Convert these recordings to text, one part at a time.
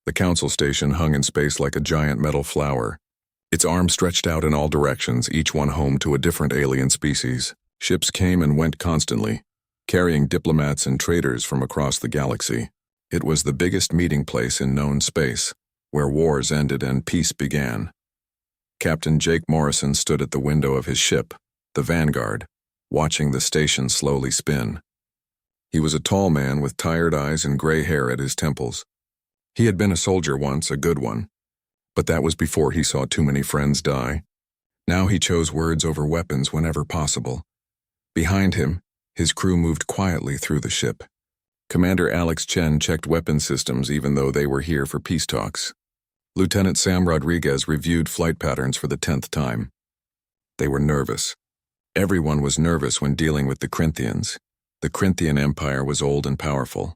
The council station hung in space like a giant metal flower. Its arms stretched out in all directions, each one home to a different alien species. Ships came and went constantly, carrying diplomats and traders from across the galaxy. It was the biggest meeting place in known space, where wars ended and peace began. Captain Jake Morrison stood at the window of his ship, the Vanguard, watching the station slowly spin. He was a tall man with tired eyes and gray hair at his temples. He had been a soldier once, a good one, but that was before he saw too many friends die. Now he chose words over weapons whenever possible. Behind him, his crew moved quietly through the ship. Commander Alex Chen checked weapon systems even though they were here for peace talks. Lieutenant Sam Rodriguez reviewed flight patterns for the 10th time. They were nervous. Everyone was nervous when dealing with the Corinthians. The Corinthian Empire was old and powerful.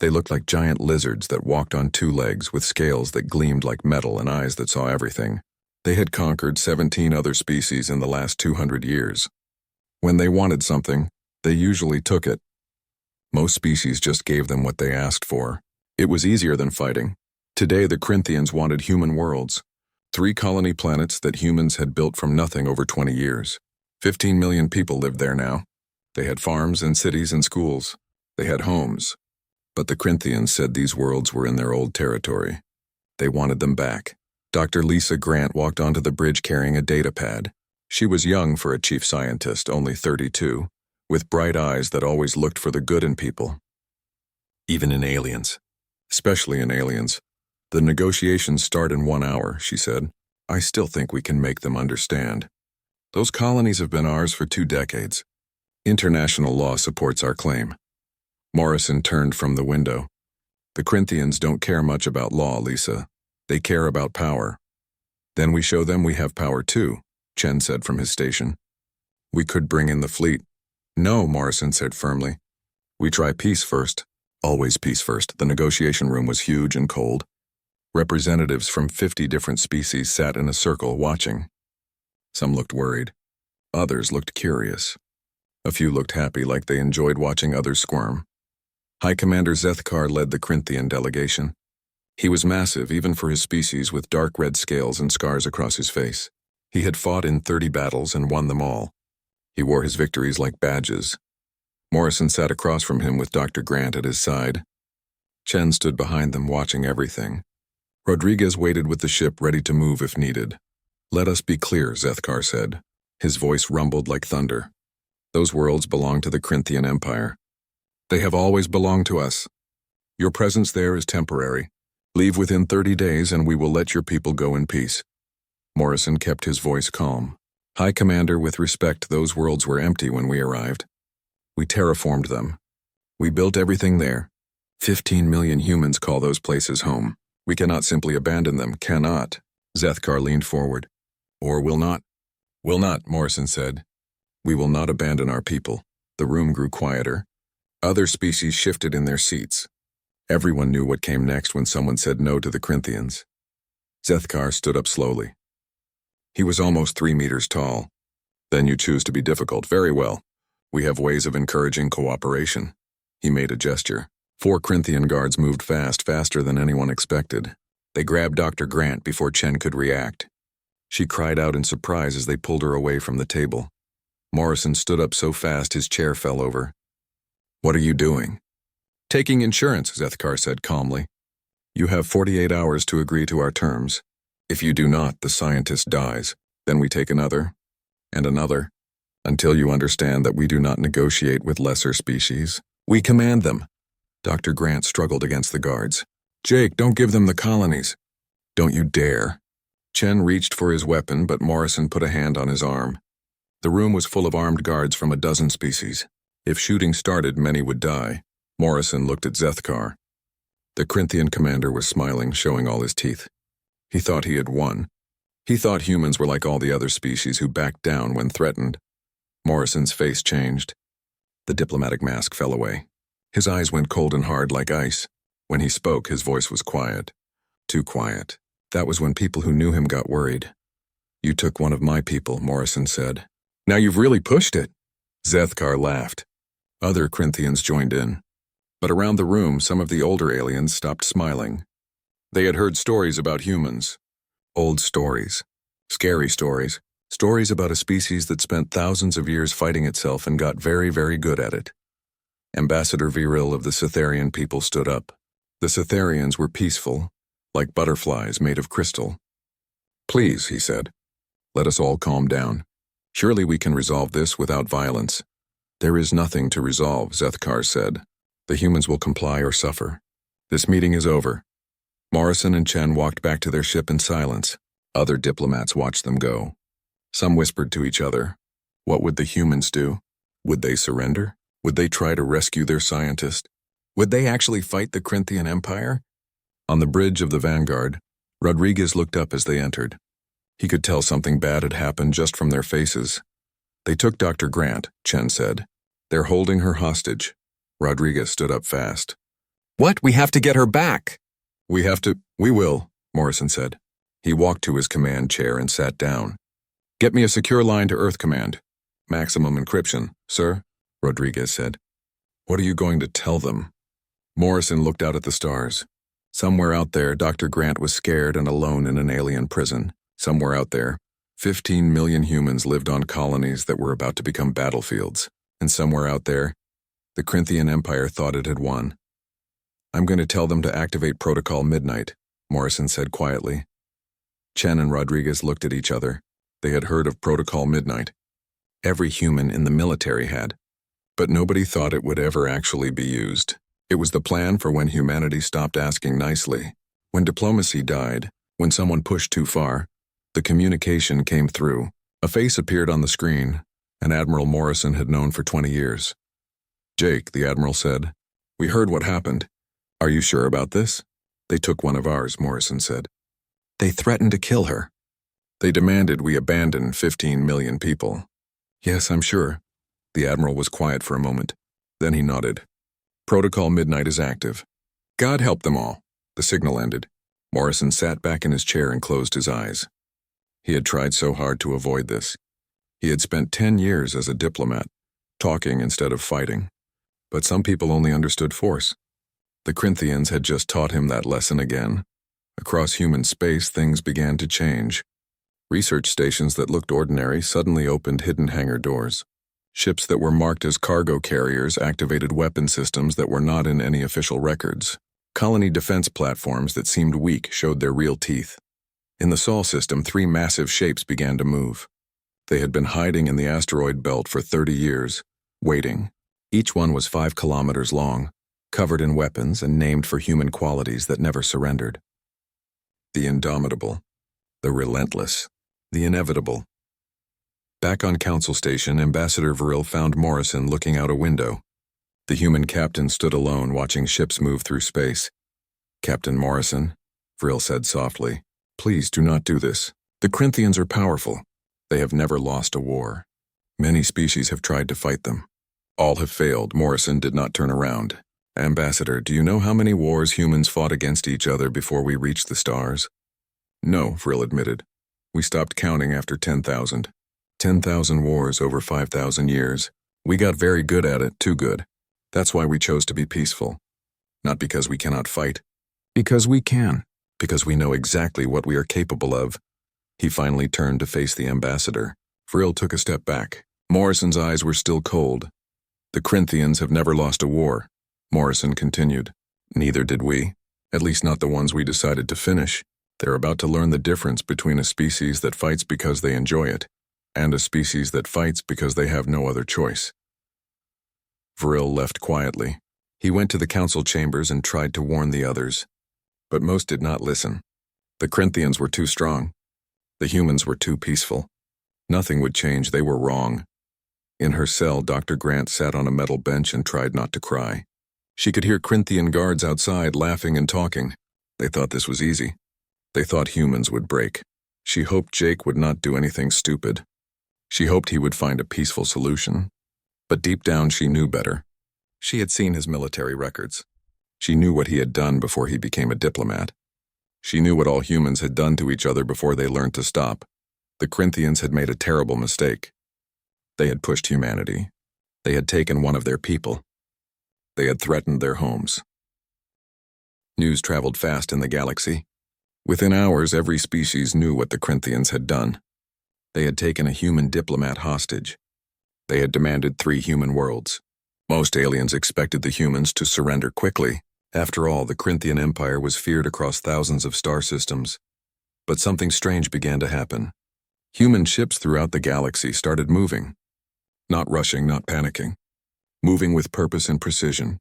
They looked like giant lizards that walked on two legs with scales that gleamed like metal and eyes that saw everything. They had conquered 17 other species in the last 200 years. When they wanted something, they usually took it. Most species just gave them what they asked for. It was easier than fighting. Today the Corinthians wanted human worlds. 3 colony planets that humans had built from nothing over 20 years. 15 million people lived there now. They had farms and cities and schools. They had homes. But the Corinthians said these worlds were in their old territory. They wanted them back. Dr. Lisa Grant walked onto the bridge carrying a data pad. She was young for a chief scientist, only 32, with bright eyes that always looked for the good in people. Even in aliens. Especially in aliens. The negotiations start in 1 hour, she said. I still think we can make them understand. Those colonies have been ours for 2 decades. International law supports our claim. Morrison turned from the window. The Corinthians don't care much about law, Lisa. They care about power. Then we show them we have power too, Chen said from his station. We could bring in the fleet. No, Morrison said firmly. We try peace first. Always peace first. The negotiation room was huge and cold. Representatives from 50 different species sat in a circle watching. Some looked worried. Others looked curious. A few looked happy, like they enjoyed watching others squirm. High Commander Zethkar led the Corinthian delegation. He was massive, even for his species, with dark red scales and scars across his face. He had fought in 30 battles and won them all. He wore his victories like badges. Morrison sat across from him with Dr. Grant at his side. Chen stood behind them, watching everything. Rodriguez waited with the ship, ready to move if needed. Let us be clear, Zethkar said. His voice rumbled like thunder. Those worlds belong to the Corinthian Empire. They have always belonged to us. Your presence there is temporary. Leave within 30 days and we will let your people go in peace. Morrison kept his voice calm. High Commander, with respect, those worlds were empty when we arrived. We terraformed them. We built everything there. 15 million humans call those places home. We cannot simply abandon them, cannot. Zethkar leaned forward. Or will not. Will not, Morrison said. We will not abandon our people. The room grew quieter. Other species shifted in their seats. Everyone knew what came next when someone said no to the Corinthians. Zethkar stood up slowly. He was almost 3 meters tall. Then you choose to be difficult. Very well. We have ways of encouraging cooperation. He made a gesture. 4 Corinthian guards moved fast, faster than anyone expected. They grabbed Dr. Grant before Chen could react. She cried out in surprise as they pulled her away from the table. Morrison stood up so fast his chair fell over. What are you doing? Taking insurance, Zethkar said calmly. You have 48 hours to agree to our terms. If you do not, the scientist dies. Then we take another, and another, until you understand that we do not negotiate with lesser species. We command them. Dr. Grant struggled against the guards. Jake, don't give them the colonies. Don't you dare. Chen reached for his weapon, but Morrison put a hand on his arm. The room was full of armed guards from a dozen species. If shooting started, many would die. Morrison looked at Zethkar. The Corinthian commander was smiling, showing all his teeth. He thought he had won. He thought humans were like all the other species who backed down when threatened. Morrison's face changed. The diplomatic mask fell away. His eyes went cold and hard like ice. When he spoke, his voice was quiet. Too quiet. That was when people who knew him got worried. You took one of my people, Morrison said. Now you've really pushed it. Zethkar laughed. Other Corinthians joined in. But around the room, some of the older aliens stopped smiling. They had heard stories about humans. Old stories. Scary stories. Stories about a species that spent thousands of years fighting itself and got very, very good at it. Ambassador Viril of the Cytherian people stood up. The Cytherians were peaceful, like butterflies made of crystal. "Please," he said, "let us all calm down. Surely we can resolve this without violence." "There is nothing to resolve," Zethkar said. "The humans will comply or suffer. This meeting is over." Morrison and Chen walked back to their ship in silence. Other diplomats watched them go. Some whispered to each other. What would the humans do? Would they surrender? Would they try to rescue their scientist? Would they actually fight the Corinthian Empire? On the bridge of the Vanguard, Rodriguez looked up as they entered. He could tell something bad had happened just from their faces. "They took Dr. Grant," Chen said. "They're holding her hostage." Rodriguez stood up fast. "What? We have to get her back." We will," Morrison said. He walked to his command chair and sat down. "Get me a secure line to Earth Command. Maximum encryption, sir," Rodriguez said. "What are you going to tell them?" Morrison looked out at the stars. Somewhere out there, Dr. Grant was scared and alone in an alien prison. Somewhere out there, 15 million humans lived on colonies that were about to become battlefields. And somewhere out there, the Corinthian Empire thought it had won. "I'm going to tell them to activate Protocol Midnight," Morrison said quietly. Chen and Rodriguez looked at each other. They had heard of Protocol Midnight. Every human in the military had. But nobody thought it would ever actually be used. It was the plan for when humanity stopped asking nicely. When diplomacy died, when someone pushed too far, the communication came through. A face appeared on the screen, an Admiral Morrison had known for 20 years. "Jake," the Admiral said, "we heard what happened. Are you sure about this?" "They took one of ours," Morrison said. "They threatened to kill her. They demanded we abandon 15 million people." "Yes, I'm sure." The Admiral was quiet for a moment. Then he nodded. "Protocol Midnight is active. God help them all." The signal ended. Morrison sat back in his chair and closed his eyes. He had tried so hard to avoid this. He had spent 10 years as a diplomat, talking instead of fighting. But some people only understood force. The Corinthians had just taught him that lesson again. Across human space, things began to change. Research stations that looked ordinary suddenly opened hidden hangar doors. Ships that were marked as cargo carriers activated weapon systems that were not in any official records. Colony defense platforms that seemed weak showed their real teeth. In the Sol system, 3 massive shapes began to move. They had been hiding in the asteroid belt for 30 years, waiting. Each one was 5 kilometers long, covered in weapons and named for human qualities that never surrendered. The indomitable, the relentless, the inevitable. Back on Council Station, Ambassador Viril found Morrison looking out a window. The human captain stood alone watching ships move through space. "Captain Morrison," Viril said softly, "please do not do this. The Corinthians are powerful. They have never lost a war. Many species have tried to fight them. All have failed." Morrison did not turn around. "Ambassador, do you know how many wars humans fought against each other before we reached the stars?" "No," Viril admitted. "We stopped counting after 10,000. 10,000 wars over 5,000 years. We got very good at it, too good. That's why we chose to be peaceful. Not because we cannot fight. Because we can. Because we know exactly what we are capable of." He finally turned to face the ambassador. Viril took a step back. Morrison's eyes were still cold. "The Corinthians have never lost a war," Morrison continued. "Neither did we. At least not the ones we decided to finish. They're about to learn the difference between a species that fights because they enjoy it, and a species that fights because they have no other choice." Viril left quietly. He went to the council chambers and tried to warn the others. But most did not listen. The Corinthians were too strong. The humans were too peaceful. Nothing would change, they were wrong. In her cell, Dr. Grant sat on a metal bench and tried not to cry. She could hear Corinthian guards outside laughing and talking. They thought this was easy. They thought humans would break. She hoped Jake would not do anything stupid. She hoped he would find a peaceful solution. But deep down she knew better. She had seen his military records. She knew what he had done before he became a diplomat. She knew what all humans had done to each other before they learned to stop. The Corinthians had made a terrible mistake. They had pushed humanity. They had taken one of their people. They had threatened their homes. News traveled fast in the galaxy. Within hours, every species knew what the Corinthians had done. They had taken a human diplomat hostage. They had demanded 3 human worlds. Most aliens expected the humans to surrender quickly. After all, the Corinthian Empire was feared across thousands of star systems. But something strange began to happen. Human ships throughout the galaxy started moving. Not rushing, not panicking. Moving with purpose and precision.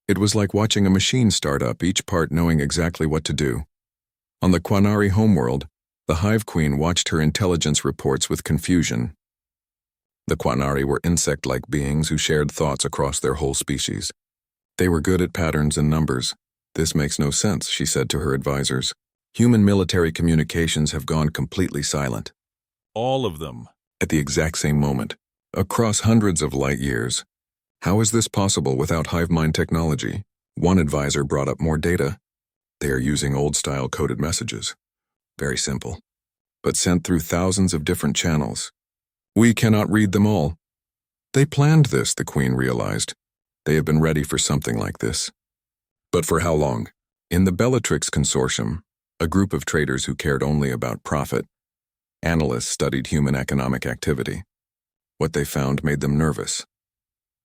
It was like watching a machine start up, each part knowing exactly what to do. On the Quanari homeworld, the Hive Queen watched her intelligence reports with confusion. The Quanari were insect-like beings who shared thoughts across their whole species. They were good at patterns and numbers. This makes no sense, she said to her advisors. Human military communications have gone completely silent. All of them. At the exact same moment, across hundreds of light years. How is this possible without hive mind technology? One advisor brought up more data. They are using old-style coded messages. Very simple. But sent through thousands of different channels. We cannot read them all. They planned this, the Queen realized. They have been ready for something like this. But for how long? In the Bellatrix Consortium, a group of traders who cared only about profit, analysts studied human economic activity. What they found made them nervous.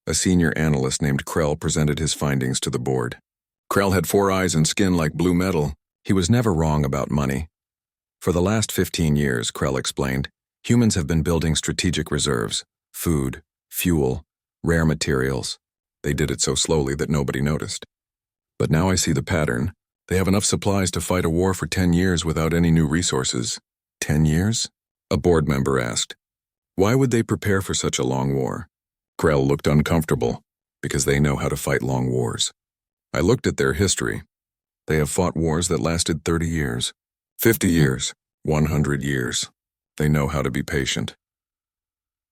A senior analyst named Krell presented his findings to the board. Krell had 4 eyes and skin like blue metal. He was never wrong about money. For the last 15 years, Krell explained, humans have been building strategic reserves, food, fuel, rare materials. They did it so slowly that nobody noticed. But now I see the pattern. They have enough supplies to fight a war for 10 years without any new resources. 10 years? A board member asked. Why would they prepare for such a long war? Krell looked uncomfortable, because they know how to fight long wars. I looked at their history. They have fought wars that lasted 30 years, 50 years, 100 years. They know how to be patient.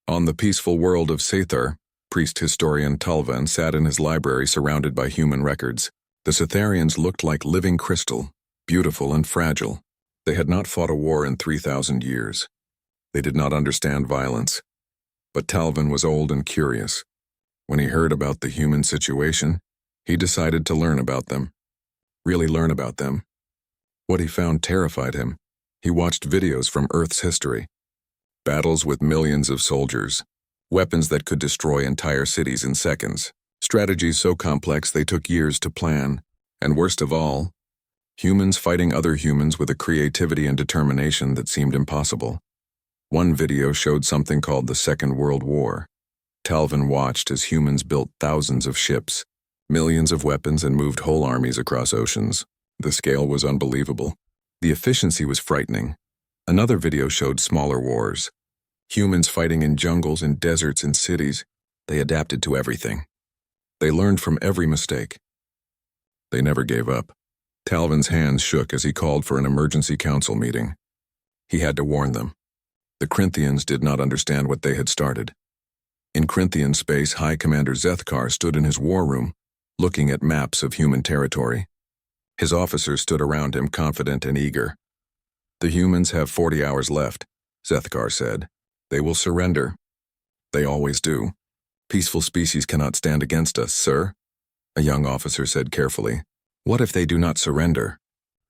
On the peaceful world of Sathar, priest-historian Talvan sat in his library surrounded by human records. The Satharians looked like living crystal, beautiful and fragile. They had not fought a war in 3,000 years. They did not understand violence. But Talvan was old and curious. When he heard about the human situation, he decided to learn about them. Really learn about them. What he found terrified him. He watched videos from Earth's history. Battles with millions of soldiers. Weapons that could destroy entire cities in seconds. Strategies so complex they took years to plan. And worst of all, humans fighting other humans with a creativity and determination that seemed impossible. One video showed something called the Second World War. Talvan watched as humans built thousands of ships, millions of weapons, and moved whole armies across oceans. The scale was unbelievable. The efficiency was frightening. Another video showed smaller wars. Humans fighting in jungles, in deserts, in cities. They adapted to everything. They learned from every mistake. They never gave up. Talvan's hands shook as he called for an emergency council meeting. He had to warn them. The Corinthians did not understand what they had started. In Corinthian space, High Commander Zethkar stood in his war room, looking at maps of human territory. His officers stood around him, confident and eager. The humans have 40 hours left, Zethkar said. They will surrender. They always do. Peaceful species cannot stand against us, sir. A young officer said carefully. What if they do not surrender?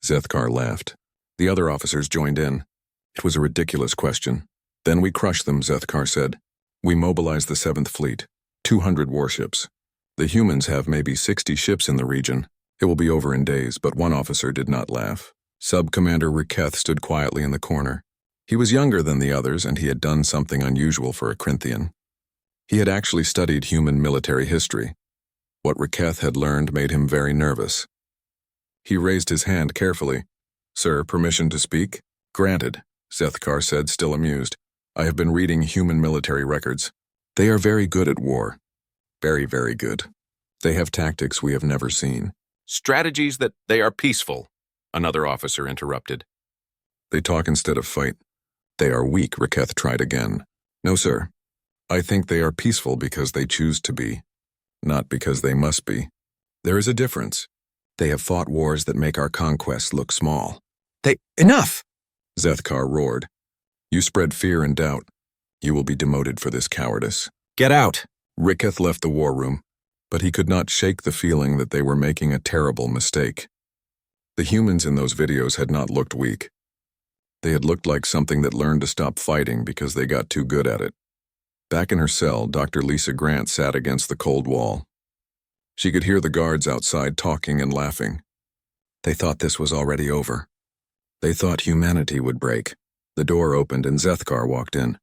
Zethkar laughed. The other officers joined in. It was a ridiculous question. Then we crush them, Zethkar said. We mobilize the 7th Fleet, 200 warships. The humans have maybe 60 ships in the region. It will be over in days, but one officer did not laugh. Sub-Commander Riketh stood quietly in the corner. He was younger than the others, and he had done something unusual for a Corinthian. He had actually studied human military history. What Riketh had learned made him very nervous. He raised his hand carefully. Sir, permission to speak? Granted, Zethkar said, still amused. I have been reading human military records. They are very good at war. Very, very good. They have tactics we have never seen. Strategies that they are peaceful, another officer interrupted. They talk instead of fight. They are weak, Riketh tried again. No, sir. I think they are peaceful because they choose to be, not because they must be. There is a difference. They have fought wars that make our conquests look small. Enough! Zethkar roared. You spread fear and doubt. You will be demoted for this cowardice. Get out! Riketh left the war room, but he could not shake the feeling that they were making a terrible mistake. The humans in those videos had not looked weak. They had looked like something that learned to stop fighting because they got too good at it. Back in her cell, Dr. Lisa Grant sat against the cold wall. She could hear the guards outside talking and laughing. They thought this was already over. They thought humanity would break. The door opened and Zethkar walked in.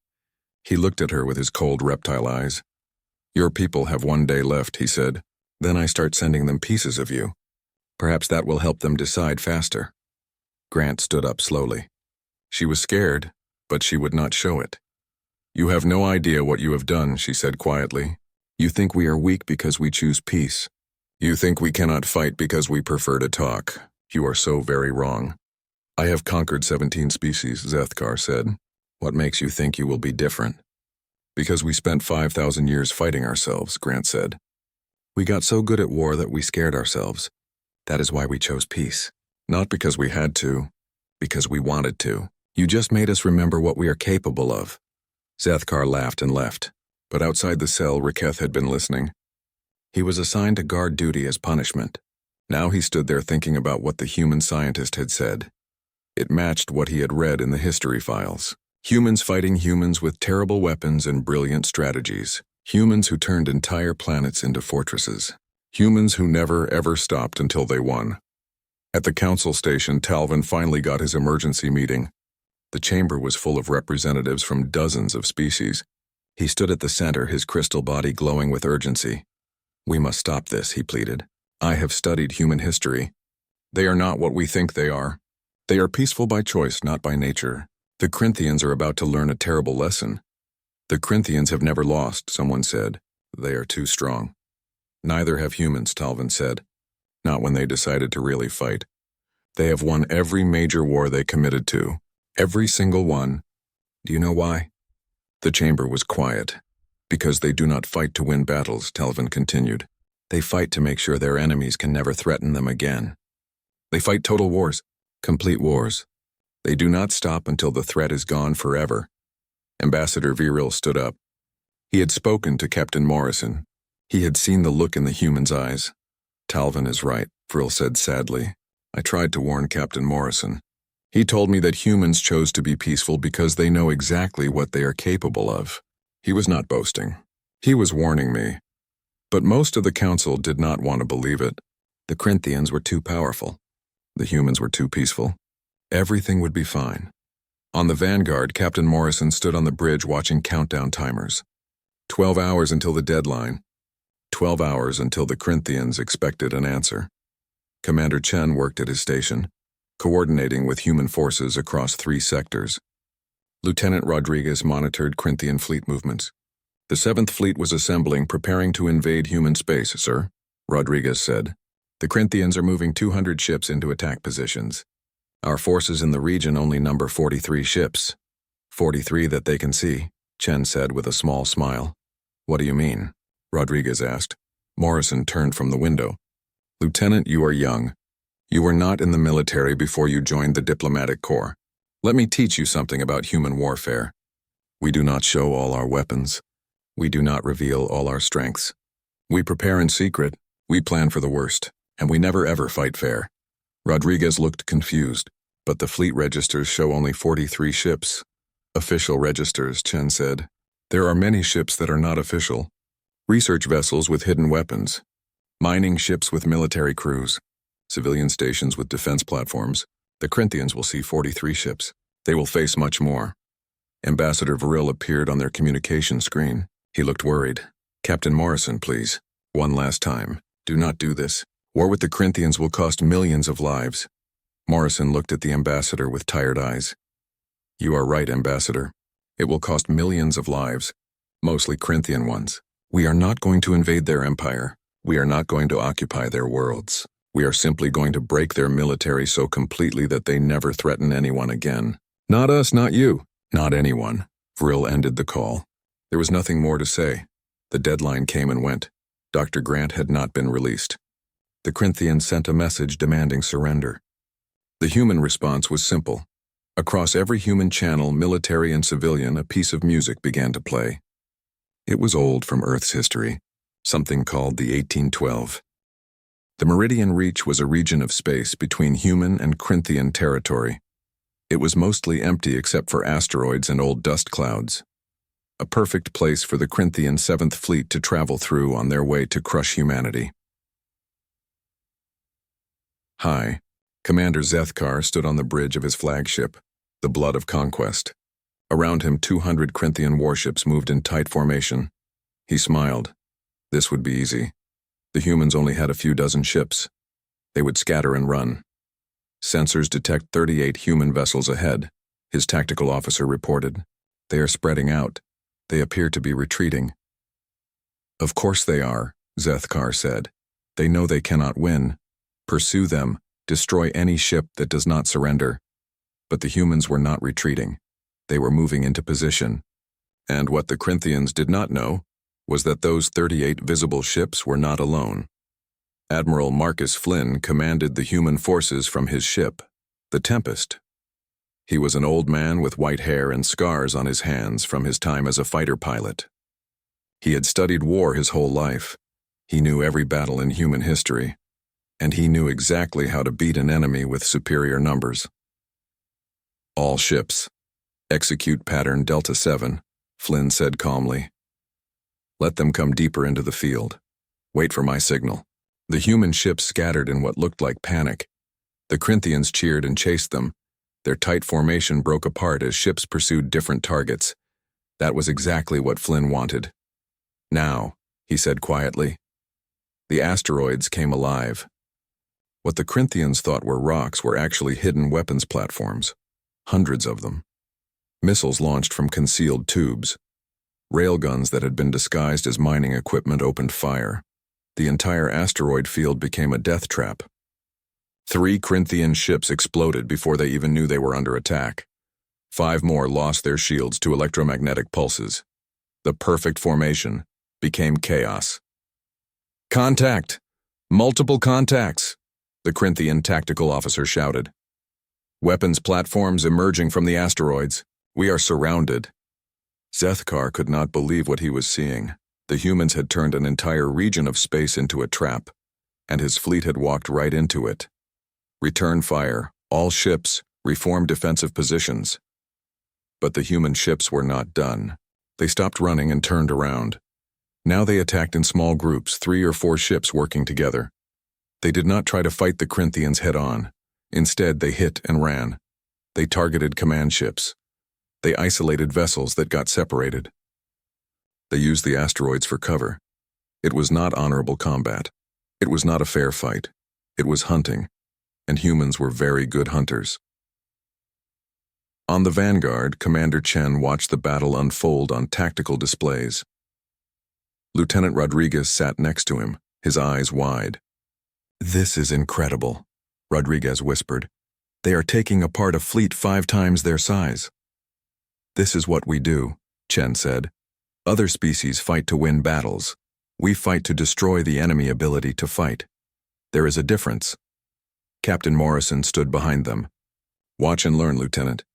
He looked at her with his cold reptile eyes. "Your people have 1 day left," he said. "Then I start sending them pieces of you. Perhaps that will help them decide faster." Grant stood up slowly. She was scared, but she would not show it. "You have no idea what you have done," she said quietly. "You think we are weak because we choose peace. You think we cannot fight because we prefer to talk. You are so very wrong." "I have conquered 17 species," Zethkar said. "What makes you think you will be different?" "Because we spent 5,000 years fighting ourselves," Grant said. "We got so good at war that we scared ourselves. That is why we chose peace. Not because we had to, because we wanted to. You just made us remember what we are capable of." Zethkar laughed and left, but outside the cell, Raketh had been listening. He was assigned to guard duty as punishment. Now he stood there thinking about what the human scientist had said. It matched what he had read in the history files. Humans fighting humans with terrible weapons and brilliant strategies. Humans who turned entire planets into fortresses. Humans who never ever stopped until they won. At the council station, Talvin finally got his emergency meeting. The chamber was full of representatives from dozens of species. He stood at the center, his crystal body glowing with urgency. "We must stop this," he pleaded. "I have studied human history. They are not what we think they are. They are peaceful by choice, not by nature. The Corinthians are about to learn a terrible lesson." "The Corinthians have never lost," someone said. "They are too strong." "Neither have humans," Talvin said. "Not when they decided to really fight. They have won every major war they committed to. Every single one. Do you know why?" The chamber was quiet. "Because they do not fight to win battles," Talvin continued. "They fight to make sure their enemies can never threaten them again. They fight total wars, complete wars. They do not stop until the threat is gone forever." Ambassador Viril stood up. He had spoken to Captain Morrison. He had seen the look in the human's eyes. "Talvin is right," Viril said sadly. "I tried to warn Captain Morrison. He told me that humans chose to be peaceful because they know exactly what they are capable of." He was not boasting. He was warning me. But most of the council did not want to believe it. The Corinthians were too powerful. The humans were too peaceful. Everything would be fine. On the Vanguard, Captain Morrison stood on the bridge watching countdown timers. 12 hours until the deadline. 12 hours until the Corinthians expected an answer. Commander Chen worked at his station, coordinating with human forces across 3 sectors. Lieutenant Rodriguez monitored Corinthian fleet movements. "The 7th Fleet was assembling, preparing to invade human space, sir," Rodriguez said. "The Corinthians are moving 200 ships into attack positions. Our forces in the region only number 43 ships. 43 that they can see," Chen said with a small smile. "What do you mean?" Rodriguez asked. Morrison turned from the window. "Lieutenant, you are young. You were not in the military before you joined the diplomatic corps. Let me teach you something about human warfare. We do not show all our weapons. We do not reveal all our strengths. We prepare in secret, we plan for the worst, and we never ever fight fair." Rodriguez looked confused, but the fleet registers show only 43 ships. "Official registers," Chen said. "There are many ships that are not official. Research vessels with hidden weapons, mining ships with military crews, civilian stations with defense platforms. The Corinthians will see 43 ships. They will face much more." Ambassador Viril appeared on their communication screen. He looked worried. "Captain Morrison, please. One last time. Do not do this. War with the Corinthians will cost millions of lives." Morrison looked at the ambassador with tired eyes. "You are right, Ambassador. It will cost millions of lives, mostly Corinthian ones. We are not going to invade their empire. We are not going to occupy their worlds. We are simply going to break their military so completely that they never threaten anyone again. Not us, not you, not anyone." Viril ended the call. There was nothing more to say. The deadline came and went. Dr. Grant had not been released. The Corinthians sent a message demanding surrender. The human response was simple. Across every human channel, military and civilian, a piece of music began to play. It was old from Earth's history, something called the 1812. The Meridian Reach was a region of space between human and Corinthian territory. It was mostly empty except for asteroids and old dust clouds. A perfect place for the Corinthian 7th Fleet to travel through on their way to crush humanity. Hi. Commander Zethkar stood on the bridge of his flagship, the Blood of Conquest. Around him 200 Corinthian warships moved in tight formation. He smiled. This would be easy. The humans only had a few dozen ships. They would scatter and run. Sensors detect 38 human vessels ahead, his tactical officer reported. They are spreading out. They appear to be retreating. Of course they are, Zethkar said. They know they cannot win. Pursue them, destroy any ship that does not surrender. But the humans were not retreating. They were moving into position. And what the Corinthians did not know was that those 38 visible ships were not alone. Admiral Marcus Flynn commanded the human forces from his ship, the Tempest. He was an old man with white hair and scars on his hands from his time as a fighter pilot. He had studied war his whole life. He knew every battle in human history, and he knew exactly how to beat an enemy with superior numbers. All ships. Execute pattern Delta 7, Flynn said calmly. Let them come deeper into the field. Wait for my signal. The human ships scattered in what looked like panic. The Corinthians cheered and chased them. Their tight formation broke apart as ships pursued different targets. That was exactly what Flynn wanted. Now, he said quietly. The asteroids came alive. What the Corinthians thought were rocks were actually hidden weapons platforms. Hundreds of them. Missiles launched from concealed tubes. Railguns that had been disguised as mining equipment opened fire. The entire asteroid field became a death trap. 3 Corinthian ships exploded before they even knew they were under attack. 5 more lost their shields to electromagnetic pulses. The perfect formation became chaos. Contact! Multiple contacts! The Corinthian tactical officer shouted. Weapons platforms emerging from the asteroids. We are surrounded. Zethkar could not believe what he was seeing. The humans had turned an entire region of space into a trap, and his fleet had walked right into it. Return fire, all ships, reform defensive positions. But the human ships were not done. They stopped running and turned around. Now they attacked in small groups, 3 or 4 ships working together. They did not try to fight the Corinthians head-on. Instead, they hit and ran. They targeted command ships. They isolated vessels that got separated. They used the asteroids for cover. It was not honorable combat. It was not a fair fight. It was hunting, and humans were very good hunters. On the Vanguard, Commander Chen watched the battle unfold on tactical displays. Lieutenant Rodriguez sat next to him, his eyes wide. This is incredible, Rodriguez whispered. They are taking apart a fleet 5 times their size. This is what we do, Chen said. Other species fight to win battles. We fight to destroy the enemy ability to fight. There is a difference. Captain Morrison stood behind them. Watch and learn, Lieutenant.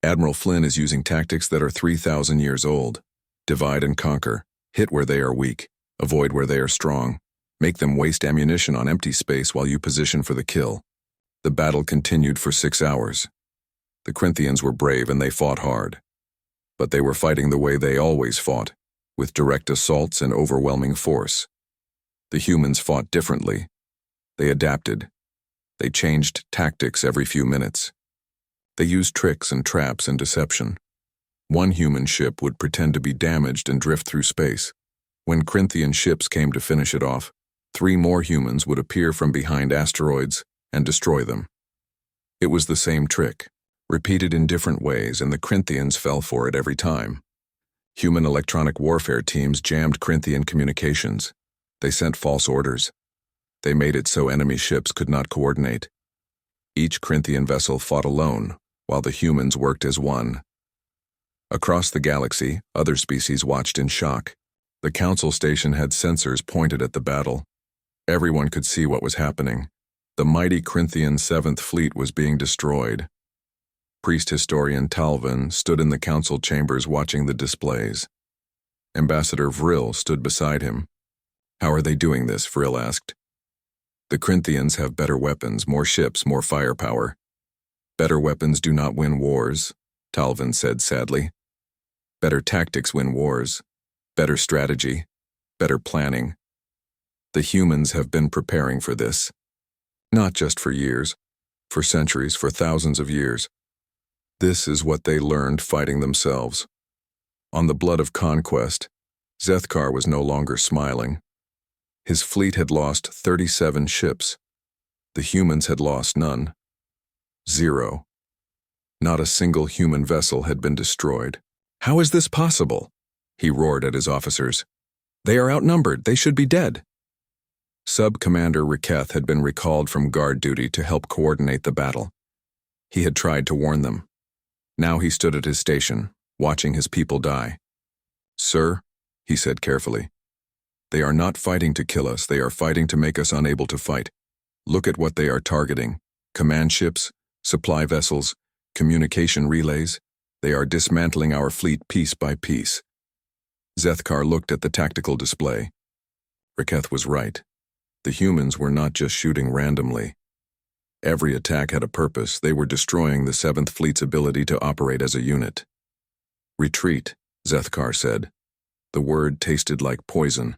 Admiral Flynn is using tactics that are 3,000 years old. Divide and conquer. Hit where they are weak. Avoid where they are strong. Make them waste ammunition on empty space while you position for the kill. The battle continued for 6 hours. The Corinthians were brave and they fought hard. But they were fighting the way they always fought, with direct assaults and overwhelming force. The humans fought differently. They adapted. They changed tactics every few minutes. They used tricks and traps and deception. One human ship would pretend to be damaged and drift through space. When Corinthian ships came to finish it off, 3 more humans would appear from behind asteroids and destroy them. It was the same trick, repeated in different ways, and the Corinthians fell for it every time. Human electronic warfare teams jammed Corinthian communications. They sent false orders. They made it so enemy ships could not coordinate. Each Corinthian vessel fought alone, while the humans worked as one. Across the galaxy, other species watched in shock. The council station had sensors pointed at the battle. Everyone could see what was happening. The mighty Corinthian 7th Fleet was being destroyed. Priest historian Talvin stood in the council chambers watching the displays. Ambassador Vril stood beside him. How are they doing this? Vril asked. The Corinthians have better weapons, more ships, more firepower. Better weapons do not win wars, Talvin said sadly. Better tactics win wars. Better strategy. Better planning. The humans have been preparing for this. Not just for years, for centuries, for thousands of years. This is what they learned fighting themselves. On the blood of conquest, Zethkar was no longer smiling. His fleet had lost 37 ships. The humans had lost none. 0. Not a single human vessel had been destroyed. How is this possible? He roared at his officers. They are outnumbered. They should be dead. Sub-Commander Riketh had been recalled from guard duty to help coordinate the battle. He had tried to warn them. Now he stood at his station, watching his people die. Sir, he said carefully, they are not fighting to kill us. They are fighting to make us unable to fight. Look at what they are targeting. Command ships, supply vessels, communication relays. They are dismantling our fleet piece by piece. Zethkar looked at the tactical display. Riketh was right. The humans were not just shooting randomly. Every attack had a purpose. They were destroying the 7th Fleet's ability to operate as a unit. Retreat, Zethkar said. The word tasted like poison.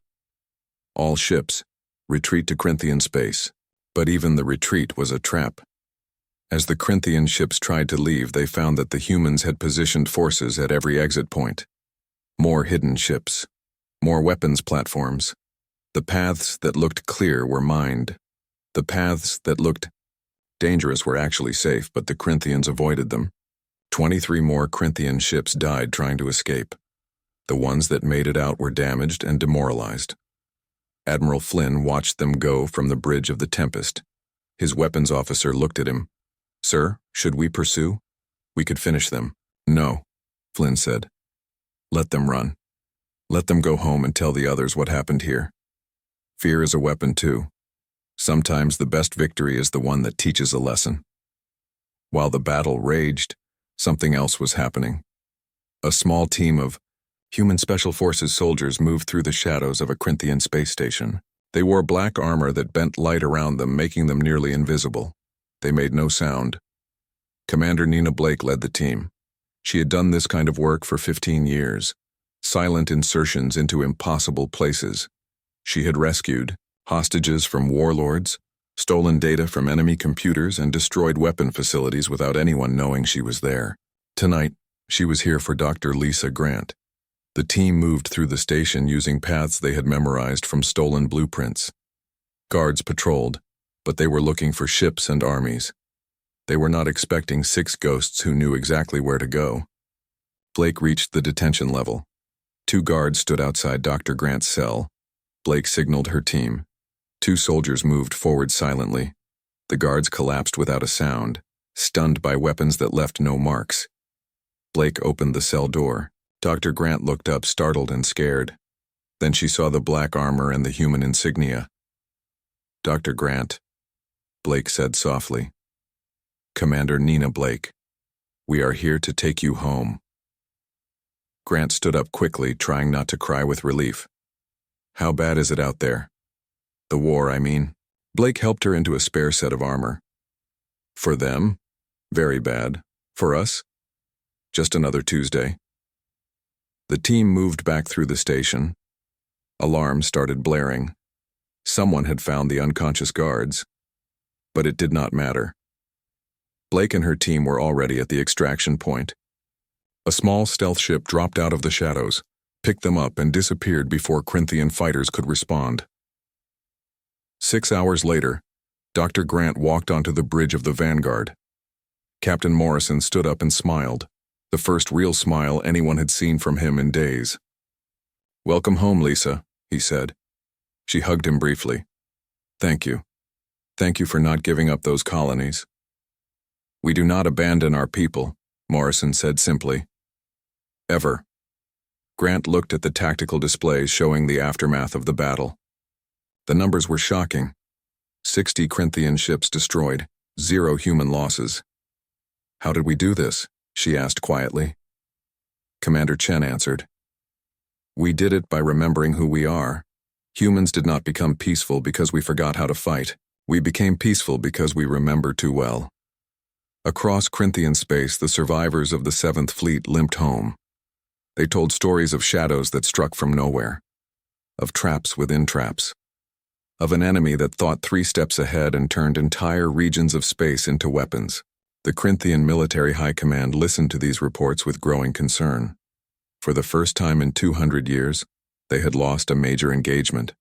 All ships, retreat to Corinthian space. But even the retreat was a trap. As the Corinthian ships tried to leave, they found that the humans had positioned forces at every exit point. More hidden ships. More weapons platforms. The paths that looked clear were mined. The paths that looked dangerous were actually safe, but the Corinthians avoided them. 23 more Corinthian ships died trying to escape. The ones that made it out were damaged and demoralized. Admiral Flynn watched them go from the bridge of the Tempest. His weapons officer looked at him. Sir, should we pursue? We could finish them. No, Flynn said. Let them run. Let them go home and tell the others what happened here. Fear is a weapon too. Sometimes the best victory is the one that teaches a lesson. While the battle raged, something else was happening. A small team of human special forces soldiers moved through the shadows of a Corinthian space station. They wore black armor that bent light around them, making them nearly invisible. They made no sound. Commander Nina Blake led the team. She had done this kind of work for 15 years. Silent insertions into impossible places. She had rescued hostages from warlords, stolen data from enemy computers, and destroyed weapon facilities without anyone knowing she was there. Tonight, she was here for Dr. Lisa Grant. The team moved through the station using paths they had memorized from stolen blueprints. Guards patrolled, but they were looking for ships and armies. They were not expecting 6 ghosts who knew exactly where to go. Blake reached the detention level. 2 guards stood outside Dr. Grant's cell. Blake signaled her team. 2 soldiers moved forward silently. The guards collapsed without a sound, stunned by weapons that left no marks. Blake opened the cell door. Dr. Grant looked up, startled and scared. Then she saw the black armor and the human insignia. Dr. Grant, Blake said softly. Commander Nina Blake, we are here to take you home. Grant stood up quickly, trying not to cry with relief. How bad is it out there? The war, I mean. Blake helped her into a spare set of armor. For them? Very bad. For us? Just another Tuesday. The team moved back through the station. Alarms started blaring. Someone had found the unconscious guards. But it did not matter. Blake and her team were already at the extraction point. A small stealth ship dropped out of the shadows, picked them up, and disappeared before Corinthian fighters could respond. 6 hours later, Dr. Grant walked onto the bridge of the Vanguard. Captain Morrison stood up and smiled, the first real smile anyone had seen from him in days. Welcome home, Lisa, he said. She hugged him briefly. Thank you. Thank you for not giving up those colonies. We do not abandon our people, Morrison said simply. Ever. Grant looked at the tactical displays showing the aftermath of the battle. The numbers were shocking. 60 Corinthian ships destroyed, 0 human losses. How did we do this? She asked quietly. Commander Chen answered. We did it by remembering who we are. Humans did not become peaceful because we forgot how to fight. We became peaceful because we remember too well. Across Corinthian space, the survivors of the 7th Fleet limped home. They told stories of shadows that struck from nowhere, of traps within traps, of an enemy that thought 3 steps ahead and turned entire regions of space into weapons. The Corinthian Military High Command listened to these reports with growing concern. For the first time in 200 years, they had lost a major engagement.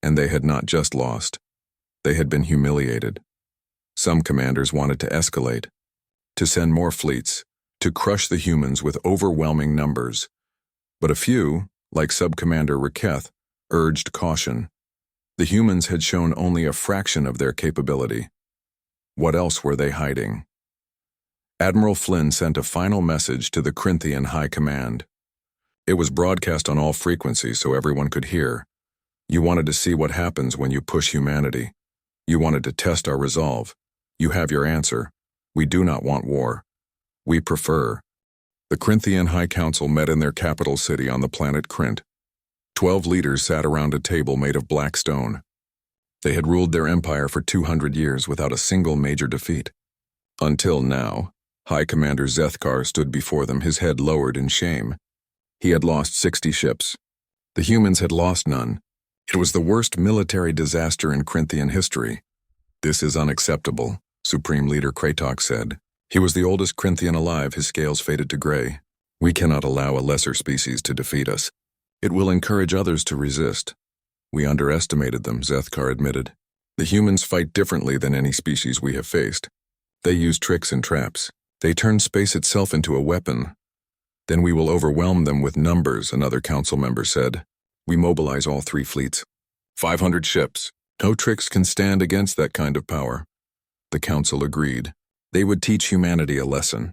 And they had not just lost. They had been humiliated. Some commanders wanted to escalate, to send more fleets, to crush the humans with overwhelming numbers. But a few, like Sub-Commander Raketh, urged caution. The humans had shown only a fraction of their capability. What else were they hiding? Admiral Flynn sent a final message to the Corinthian High Command. It was broadcast on all frequencies so everyone could hear. You wanted to see what happens when you push humanity. You wanted to test our resolve. You have your answer. We do not want war. We prefer. The Corinthian High Council met in their capital city on the planet Crint. 12 leaders sat around a table made of black stone. They had ruled their empire for 200 years without a single major defeat. Until now, High Commander Zethkar stood before them, his head lowered in shame. He had lost 60 ships. The humans had lost none. It was the worst military disaster in Corinthian history. This is unacceptable, Supreme Leader Kratok said. He was the oldest Corinthian alive, his scales faded to gray. We cannot allow a lesser species to defeat us. It will encourage others to resist. We underestimated them, Zethkar admitted. The humans fight differently than any species we have faced. They use tricks and traps. They turn space itself into a weapon. Then we will overwhelm them with numbers, another council member said. We mobilize all 3 fleets. 500 ships. No tricks can stand against that kind of power. The council agreed. They would teach humanity a lesson.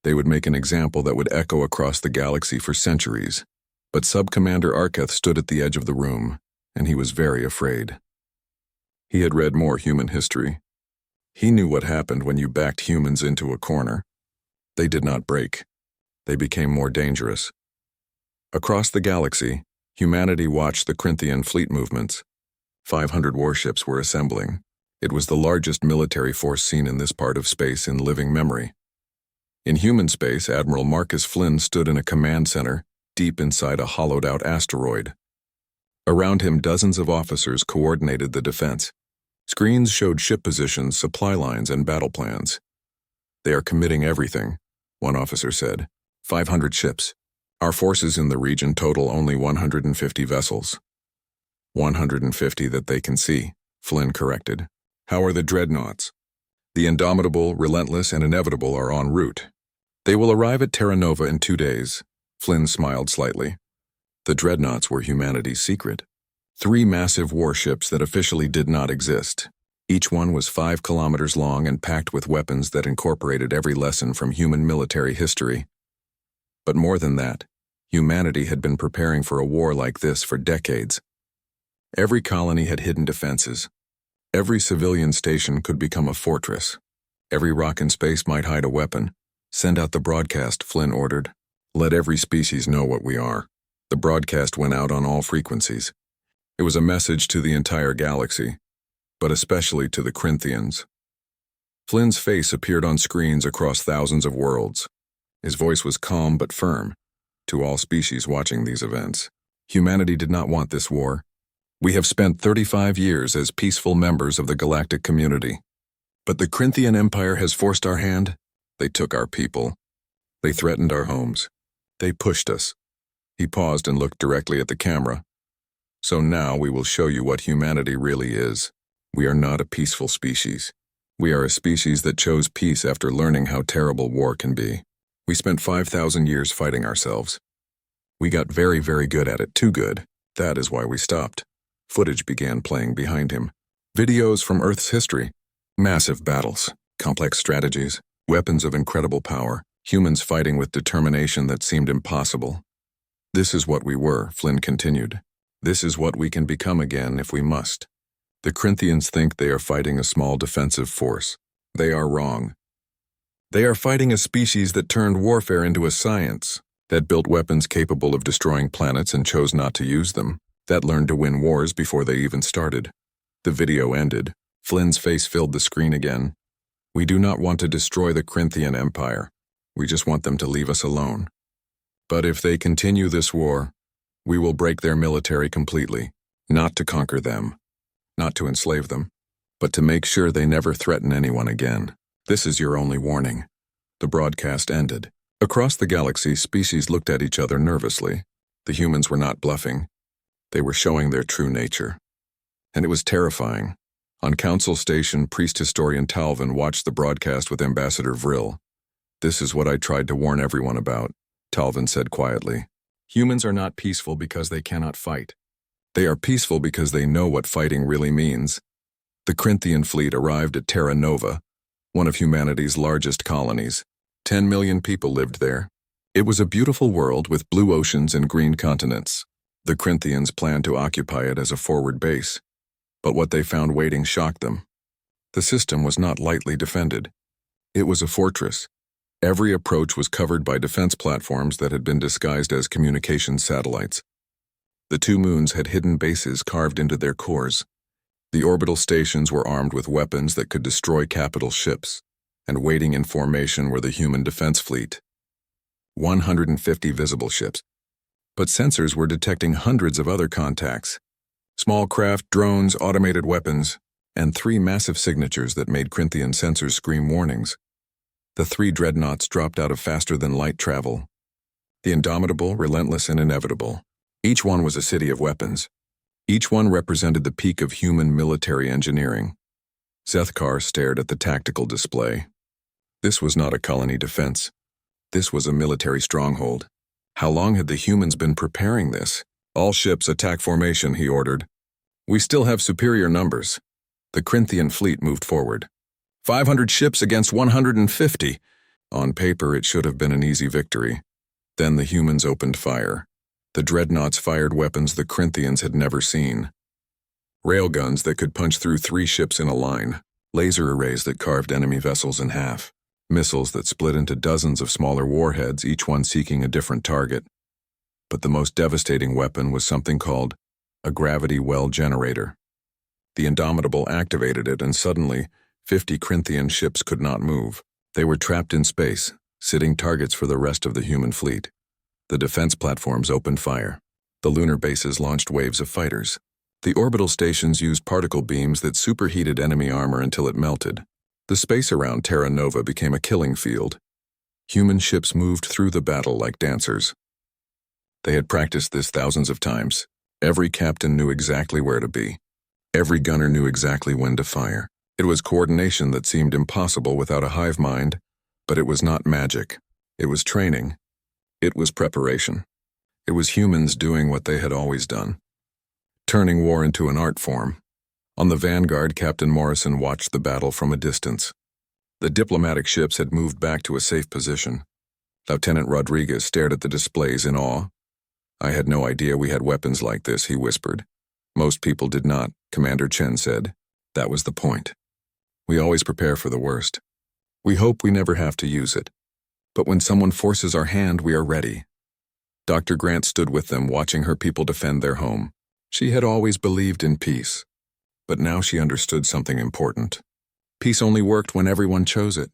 They would make an example that would echo across the galaxy for centuries. But Sub-Commander Arketh stood at the edge of the room, and he was very afraid. He had read more human history. He knew what happened when you backed humans into a corner. They did not break. They became more dangerous. Across the galaxy, humanity watched the Corinthian fleet movements. 500 warships were assembling. It was the largest military force seen in this part of space in living memory. In human space, Admiral Marcus Flynn stood in a command center, deep inside a hollowed-out asteroid. Around him, dozens of officers coordinated the defense. Screens showed ship positions, supply lines, and battle plans. They are committing everything, one officer said. 500 ships. Our forces in the region total only 150 vessels. 150 that they can see, Flynn corrected. How are the dreadnoughts? The indomitable, relentless, and inevitable are en route. They will arrive at Terra Nova in 2 days. Flynn smiled slightly. The dreadnoughts were humanity's secret. 3 massive warships that officially did not exist. Each one was 5 kilometers long and packed with weapons that incorporated every lesson from human military history. But more than that, humanity had been preparing for a war like this for decades. Every colony had hidden defenses. Every civilian station could become a fortress. Every rock in space might hide a weapon. Send out the broadcast, Flynn ordered. Let every species know what we are. The broadcast went out on all frequencies. It was a message to the entire galaxy, but especially to the Corinthians. Flynn's face appeared on screens across thousands of worlds. His voice was calm but firm. To all species watching these events, humanity did not want this war. We have spent 35 years as peaceful members of the galactic community. But the Corinthian Empire has forced our hand. They took our people. They threatened our homes. They pushed us. He paused and looked directly at the camera. So now we will show you what humanity really is. We are not a peaceful species. We are a species that chose peace after learning how terrible war can be. We spent 5,000 years fighting ourselves. We got very, very good at it, too good. That is why we stopped. Footage began playing behind him. Videos from Earth's history. Massive battles, complex strategies, weapons of incredible power, humans fighting with determination that seemed impossible. This is what we were, Flynn continued. This is what we can become again if we must. The Corinthians think they are fighting a small defensive force. They are wrong. They are fighting a species that turned warfare into a science, that built weapons capable of destroying planets and chose not to use them, that learned to win wars before they even started. The video ended. Flynn's face filled the screen again. We do not want to destroy the Corinthian Empire. We just want them to leave us alone. But if they continue this war, we will break their military completely, not to conquer them, not to enslave them, but to make sure they never threaten anyone again. This is your only warning. The broadcast ended. Across the galaxy, species looked at each other nervously. The humans were not bluffing. They were showing their true nature. And it was terrifying. On Council Station, priest historian Talvin watched the broadcast with Ambassador Vril. This is what I tried to warn everyone about, Talvin said quietly. Humans are not peaceful because they cannot fight. They are peaceful because they know what fighting really means. The Corinthian fleet arrived at Terra Nova, one of humanity's largest colonies. 10 million people lived there. It was a beautiful world with blue oceans and green continents. The Corinthians planned to occupy it as a forward base. But what they found waiting shocked them. The system was not lightly defended. It was a fortress. Every approach was covered by defense platforms that had been disguised as communication satellites. The two moons had hidden bases carved into their cores. The orbital stations were armed with weapons that could destroy capital ships, and waiting in formation were the human defense fleet. 150 visible ships. But sensors were detecting hundreds of other contacts. Small craft, drones, automated weapons, and 3 massive signatures that made Corinthian sensors scream warnings. The 3 dreadnoughts dropped out of faster-than-light travel. The indomitable, relentless, and inevitable. Each one was a city of weapons. Each one represented the peak of human military engineering. Zethkar stared at the tactical display. This was not a colony defense. This was a military stronghold. How long had the humans been preparing this? All ships attack formation, he ordered. We still have superior numbers. The Corinthian fleet moved forward. 500 ships against 150. On paper, it should have been an easy victory. Then the humans opened fire. The dreadnoughts fired weapons the Corinthians had never seen. Railguns that could punch through 3 ships in a line. Laser arrays that carved enemy vessels in half. Missiles that split into dozens of smaller warheads, each one seeking a different target. But the most devastating weapon was something called a gravity well generator. The Indomitable activated it, and suddenly, 50 Corinthian ships could not move. They were trapped in space, sitting targets for the rest of the human fleet. The defense platforms opened fire. The lunar bases launched waves of fighters. The orbital stations used particle beams that superheated enemy armor until it melted. The space around Terra Nova became a killing field. Human ships moved through the battle like dancers. They had practiced this thousands of times. Every captain knew exactly where to be. Every gunner knew exactly when to fire. It was coordination that seemed impossible without a hive mind, but it was not magic. It was training. It was preparation. It was humans doing what they had always done. Turning war into an art form. On the Vanguard, Captain Morrison watched the battle from a distance. The diplomatic ships had moved back to a safe position. Lieutenant Rodriguez stared at the displays in awe. I had no idea we had weapons like this, he whispered. Most people did not, Commander Chen said. That was the point. We always prepare for the worst. We hope we never have to use it. But when someone forces our hand, we are ready. Dr. Grant stood with them, watching her people defend their home. She had always believed in peace. But now she understood something important. Peace only worked when everyone chose it.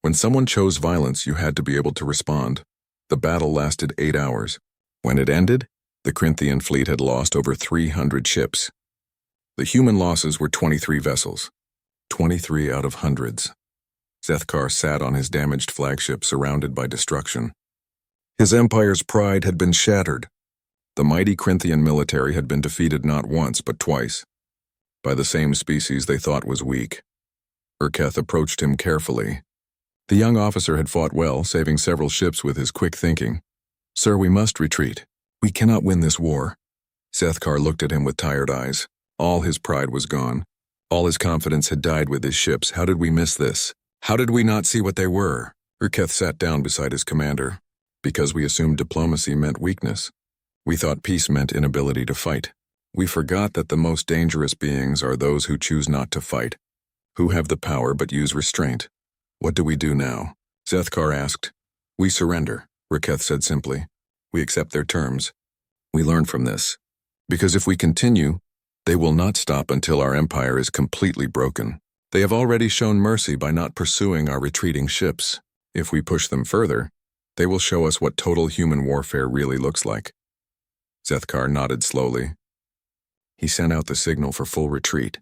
When someone chose violence, you had to be able to respond. The battle lasted 8 hours. When it ended, the Corinthian fleet had lost over 300 ships. The human losses were 23 vessels. 23 out of hundreds. Zethkar sat on his damaged flagship, surrounded by destruction. His empire's pride had been shattered. The mighty Corinthian military had been defeated not once but twice, by the same species they thought was weak. Urketh approached him carefully. The young officer had fought well, saving several ships with his quick thinking. Sir, we must retreat. We cannot win this war. Zethkar looked at him with tired eyes. All his pride was gone. All his confidence had died with his ships. How did we miss this? How did we not see what they were? Urketh sat down beside his commander. Because we assumed diplomacy meant weakness. We thought peace meant inability to fight. We forgot that the most dangerous beings are those who choose not to fight, who have the power but use restraint. What do we do now? Zethkar asked. We surrender, Urketh said simply. We accept their terms. We learn from this. Because if we continue, They will not stop until our empire is completely broken. They have already shown mercy by not pursuing our retreating ships. If we push them further, they will show us what total human warfare really looks like. Zethkar nodded slowly. He sent out the signal for full retreat.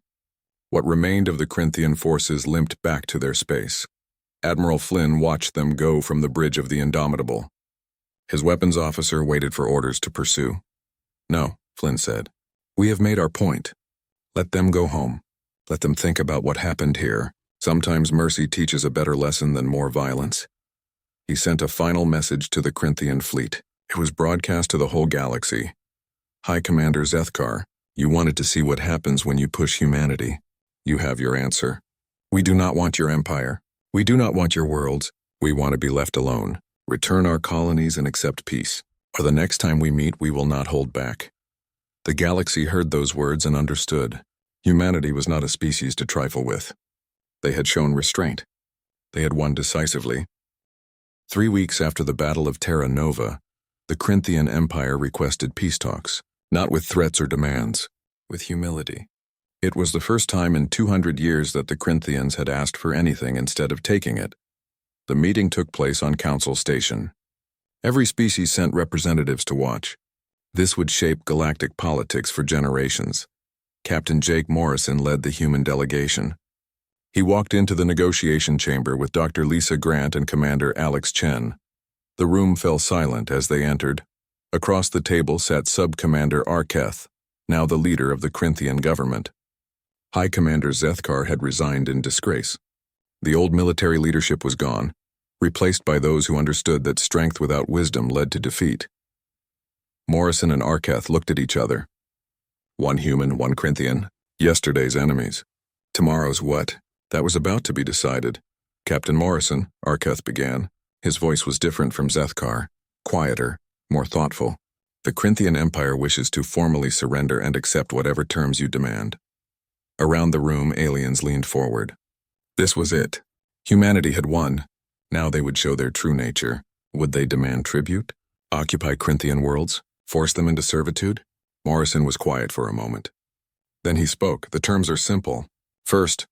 What remained of the Corinthian forces limped back to their space. Admiral Flynn watched them go from the bridge of the Indomitable. His weapons officer waited for orders to pursue. No, Flynn said. We have made our point. Let them go home. Let them think about what happened here. Sometimes mercy teaches a better lesson than more violence. He sent a final message to the Corinthian fleet. It was broadcast to the whole galaxy. High Commander Zethkar, you wanted to see what happens when you push humanity. You have your answer. We do not want your empire. We do not want your worlds. We want to be left alone. Return our colonies and accept peace. Or the next time we meet, we will not hold back. The galaxy heard those words and understood. Humanity was not a species to trifle with. They had shown restraint. They had won decisively. 3 weeks after the Battle of Terra Nova, the Corinthian Empire requested peace talks, not with threats or demands, with humility. It was the first time in 200 years that the Corinthians had asked for anything instead of taking it. The meeting took place on Council Station. Every species sent representatives to watch. This would shape galactic politics for generations. Captain Jake Morrison led the human delegation. He walked into the negotiation chamber with Dr. Lisa Grant and Commander Alex Chen. The room fell silent as they entered. Across the table sat Sub-Commander Arketh, now the leader of the Corinthian government. High Commander Zethkar had resigned in disgrace. The old military leadership was gone, replaced by those who understood that strength without wisdom led to defeat. Morrison and Arketh looked at each other. One human, one Corinthian, yesterday's enemies. Tomorrow's what? That was about to be decided. Captain Morrison, Arketh began. His voice was different from Zethkar, quieter, more thoughtful. The Corinthian Empire wishes to formally surrender and accept whatever terms you demand. Around the room, aliens leaned forward. This was it. Humanity had won. Now they would show their true nature. Would they demand tribute? Occupy Corinthian worlds? Force them into servitude? Morrison was quiet for a moment. Then he spoke. The terms are simple. First,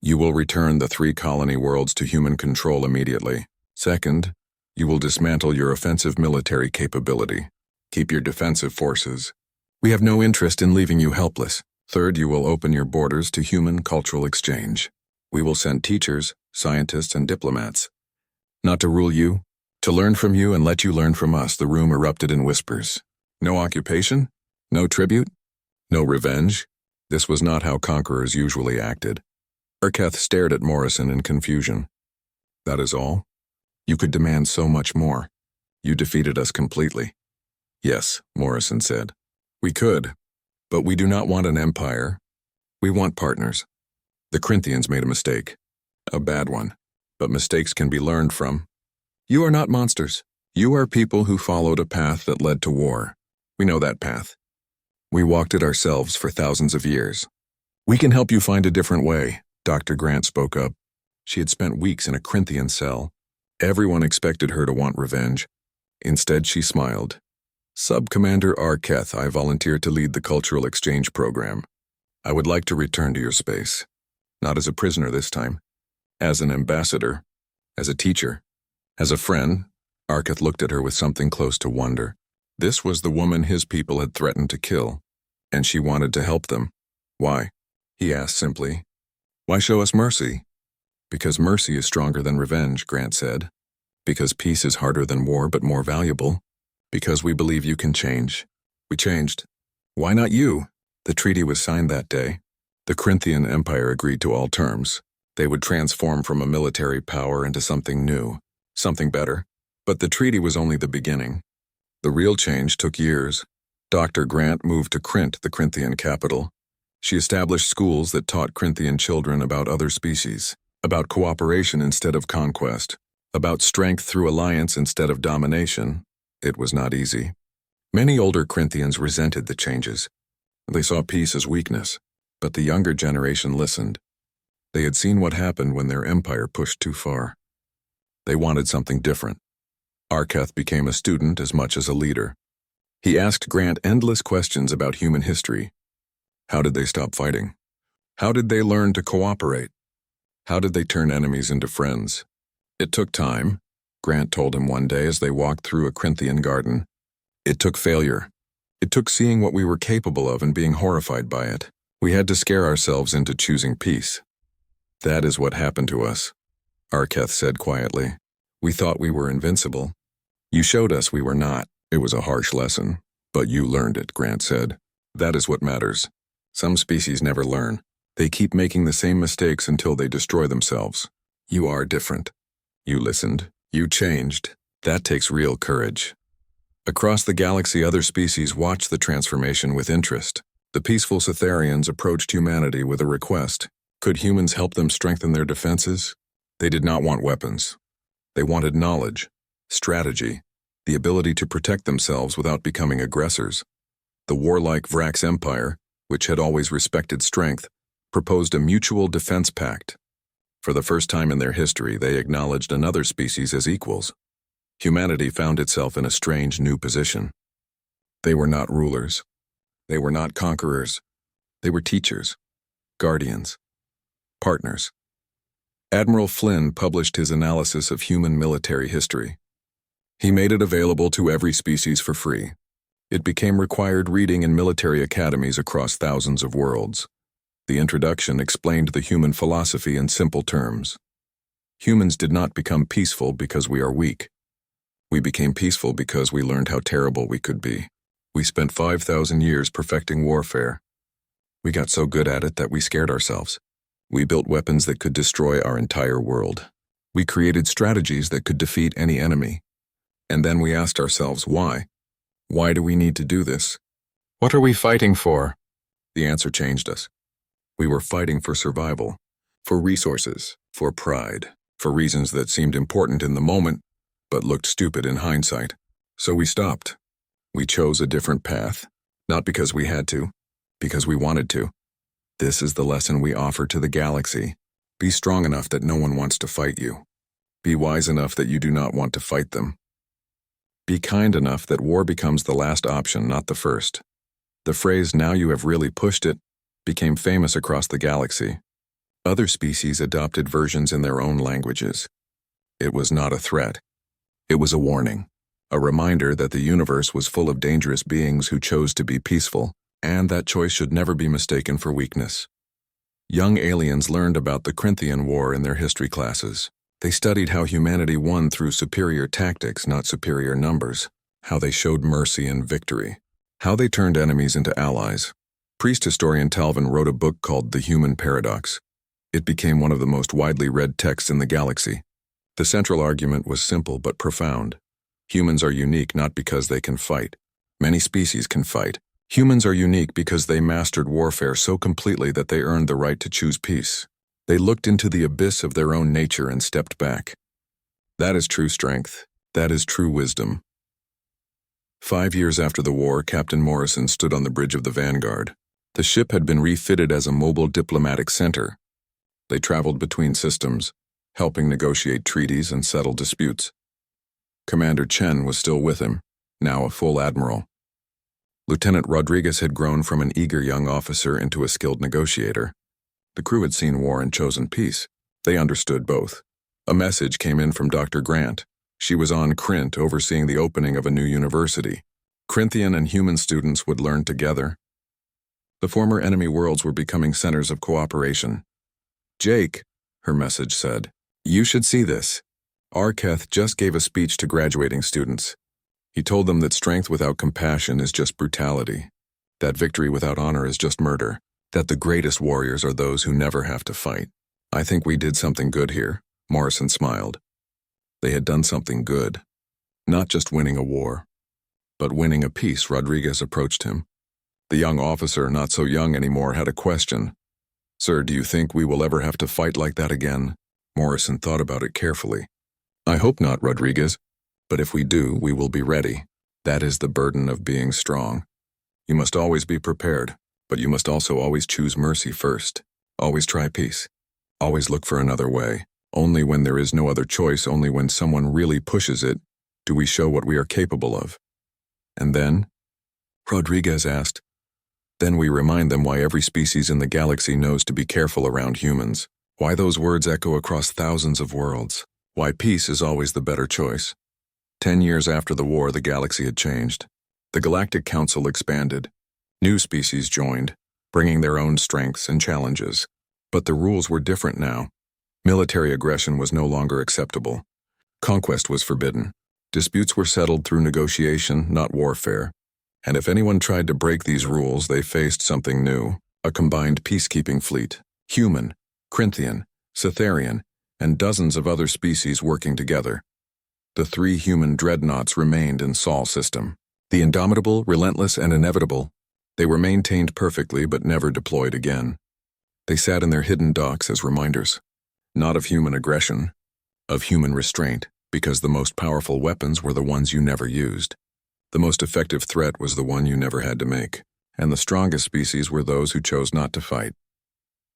you will return the 3 colony worlds to human control immediately. Second, you will dismantle your offensive military capability. Keep your defensive forces. We have no interest in leaving you helpless. Third, you will open your borders to human cultural exchange. We will send teachers, scientists, and diplomats. Not to rule you, to learn from you and let you learn from us. The room erupted in whispers. No occupation? No tribute? No revenge? This was not how conquerors usually acted. Arketh stared at Morrison in confusion. That is all? You could demand so much more. You defeated us completely. Yes, Morrison said. We could, but we do not want an empire. We want partners. The Corinthians made a mistake. A bad one. But mistakes can be learned from. You are not monsters. You are people who followed a path that led to war. We know that path. We walked it ourselves for thousands of years. We can help you find a different way, Dr. Grant spoke up. She had spent weeks in a Corinthian cell. Everyone expected her to want revenge. Instead, she smiled. Sub-Commander Arketh, I volunteer to lead the cultural exchange program. I would like to return to your space. Not as a prisoner this time. As an ambassador. As a teacher. As a friend. Arketh looked at her with something close to wonder. This was the woman his people had threatened to kill, and she wanted to help them. Why? He asked simply. Why show us mercy? Because mercy is stronger than revenge, Grant said. Because peace is harder than war but more valuable. Because we believe you can change. We changed. Why not you? The treaty was signed that day. The Corinthian Empire agreed to all terms. They would transform from a military power into something new, something better. But the treaty was only the beginning. The real change took years. Dr. Grant moved to Crint, the Corinthian capital. She established schools that taught Corinthian children about other species, about cooperation instead of conquest, about strength through alliance instead of domination. It was not easy. Many older Corinthians resented the changes. They saw peace as weakness, but the younger generation listened. They had seen what happened when their empire pushed too far. They wanted something different. Arketh became a student as much as a leader. He asked Grant endless questions about human history. How did they stop fighting? How did they learn to cooperate? How did they turn enemies into friends? It took time, Grant told him one day as they walked through a Corinthian garden. It took failure. It took seeing what we were capable of and being horrified by it. We had to scare ourselves into choosing peace. That is what happened to us, Arketh said quietly. We thought we were invincible. You showed us we were not. It was a harsh lesson, but you learned it, Grant said. That is what matters. Some species never learn. They keep making the same mistakes until they destroy themselves. You are different. You listened. You changed. That takes real courage. Across the galaxy, other species watched the transformation with interest. The peaceful Cytherians approached humanity with a request. Could humans help them strengthen their defenses? They did not want weapons. They wanted knowledge, strategy, the ability to protect themselves without becoming aggressors. The warlike Vrax Empire, which had always respected strength, proposed a mutual defense pact. For the first time in their history, they acknowledged another species as equals. Humanity found itself in a strange new position. They were not rulers. They were not conquerors. They were teachers, guardians, partners. Admiral Flynn published his analysis of human military history. He made it available to every species for free. It became required reading in military academies across thousands of worlds. The introduction explained the human philosophy in simple terms. Humans did not become peaceful because we are weak. We became peaceful because we learned how terrible we could be. We spent 5,000 years perfecting warfare. We got so good at it that we scared ourselves. We built weapons that could destroy our entire world. We created strategies that could defeat any enemy. And then we asked ourselves, why? Why do we need to do this? What are we fighting for? The answer changed us. We were fighting for survival, for resources, for pride, for reasons that seemed important in the moment, but looked stupid in hindsight. So we stopped. We chose a different path, not because we had to, because we wanted to. This is the lesson we offer to the galaxy. Be strong enough that no one wants to fight you. Be wise enough that you do not want to fight them. Be kind enough that war becomes the last option, not the first. The phrase, "now you have really pushed it," became famous across the galaxy. Other species adopted versions in their own languages. It was not a threat. It was a warning, a reminder that the universe was full of dangerous beings who chose to be peaceful, and that choice should never be mistaken for weakness. Young aliens learned about the Corinthian War in their history classes. They studied how humanity won through superior tactics, not superior numbers, how they showed mercy and victory, how they turned enemies into allies. Priest historian Talvin wrote a book called The Human Paradox. It became one of the most widely read texts in the galaxy. The central argument was simple but profound. Humans are unique not because they can fight. Many species can fight. Humans are unique because they mastered warfare so completely that they earned the right to choose peace. They looked into the abyss of their own nature and stepped back. That is true strength. That is true wisdom. 5 years after the war, Captain Morrison stood on the bridge of the Vanguard. The ship had been refitted as a mobile diplomatic center. They traveled between systems, helping negotiate treaties and settle disputes. Commander Chen was still with him, now a full admiral. Lieutenant Rodriguez had grown from an eager young officer into a skilled negotiator. The crew had seen war and chosen peace. They understood both. A message came in from Dr. Grant. She was on Krint overseeing the opening of a new university. Corinthian and human students would learn together. The former enemy worlds were becoming centers of cooperation. "Jake," her message said, "you should see this. Arketh just gave a speech to graduating students. He told them that strength without compassion is just brutality, that victory without honor is just murder, that the greatest warriors are those who never have to fight. I think we did something good here." Morrison smiled. They had done something good. Not just winning a war, but winning a peace. Rodriguez approached him. The young officer, not so young anymore, had a question. "Sir, do you think we will ever have to fight like that again?" Morrison thought about it carefully. "I hope not, Rodriguez. But if we do, we will be ready. That is the burden of being strong. You must always be prepared, but you must also always choose mercy first. Always try peace. Always look for another way. Only when there is no other choice, only when someone really pushes it, do we show what we are capable of." "And then?" Rodriguez asked. Then we remind them why every species in the galaxy knows to be careful around humans, why those words echo across thousands of worlds, why peace is always the better choice. 10 years after the war, the galaxy had changed. The Galactic Council expanded. New species joined, bringing their own strengths and challenges. But the rules were different now. Military aggression was no longer acceptable. Conquest was forbidden. Disputes were settled through negotiation, not warfare. And if anyone tried to break these rules, they faced something new: a combined peacekeeping fleet. Human, Corinthian, Cytherian, and dozens of other species working together. The 3 human dreadnoughts remained in Sol system. The indomitable, relentless, and inevitable. They were maintained perfectly but never deployed again. They sat in their hidden docks as reminders, not of human aggression, of human restraint, because the most powerful weapons were the ones you never used. The most effective threat was the one you never had to make, and the strongest species were those who chose not to fight.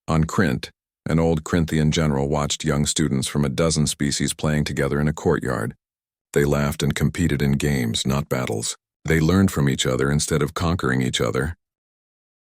On Krint, an old Corinthian general watched young students from a dozen species playing together in a courtyard. They laughed and competed in games, not battles. They learned from each other instead of conquering each other,